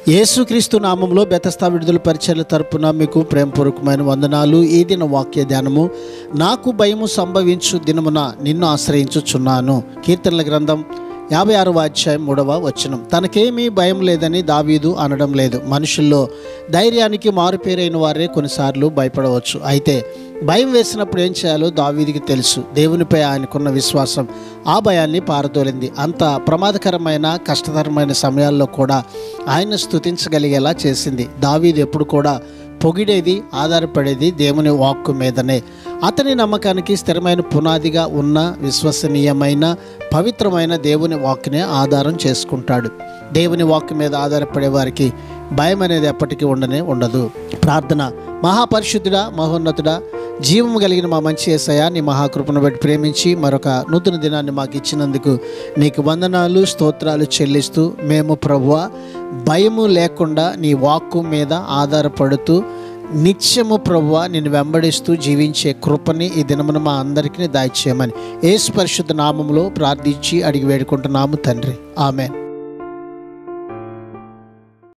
యేసుక్రీస్తు నామంలో బెతస్తా విడుదల పరిచర్ల తరపున మీకు ప్రేమపూర్వకమైన వందనాలు. ఈ దిన వాక్య ధ్యానము, నాకు భయము సంభవించు దినమున నిన్ను ఆశ్రయించుచున్నాను. కీర్తనల గ్రంథం 56వ అధ్యాయం 3వ వచనం. తనకేమీ భయం లేదని దావీదు అనడం లేదు. మనుషుల్లో ధైర్యానికి మారుపేరైన వారే కొన్నిసార్లు భయపడవచ్చు. అయితే భయం వేసినప్పుడు ఏం చేయాలో దావీదుకి తెలుసు. దేవునిపై ఆయనకున్న విశ్వాసం ఆ భయాన్ని పారదోలింది. అంత ప్రమాదకరమైన కష్టతరమైన సమయాల్లో కూడా ఆయన స్తుతించగలిగేలా చేసింది. దావీదు ఎప్పుడు కూడా పొగిడేది, ఆధారపడేది దేవుని వాక్కు మీదనే. అతని నమ్మకానికి స్థిరమైన పునాదిగా ఉన్న విశ్వసనీయమైన పవిత్రమైన దేవుని వాక్కునే ఆధారం చేసుకుంటాడు. దేవుని వాక్కు మీద ఆధారపడే వారికి భయం అనేది ఎప్పటికీ ఉండదు. ప్రార్థన. మహాపరిశుద్ధుడా, మహోన్నతుడా, జీవము కలిగిన మా మంచి యేసయ్య, నీ మహాకృపను బట్టి ప్రేమించి మరొక నూతన దినాన్ని మాకు ఇచ్చినందుకు నీకు వందనాలు, స్తోత్రాలు చెల్లిస్తూ మేము ప్రభువా భయము లేకుండా నీ వాక్కు మీద ఆధారపడుతూ నిత్యము ప్రభువా నిన్ను వెంబడిస్తూ జీవించే కృపని ఈ దినమున మా అందరికీ దయచేయమని యేసు పరిశుద్ధ నామములో ప్రార్థించి అడిగి వేడుకుంటున్నాము తండ్రి. ఆమేన్.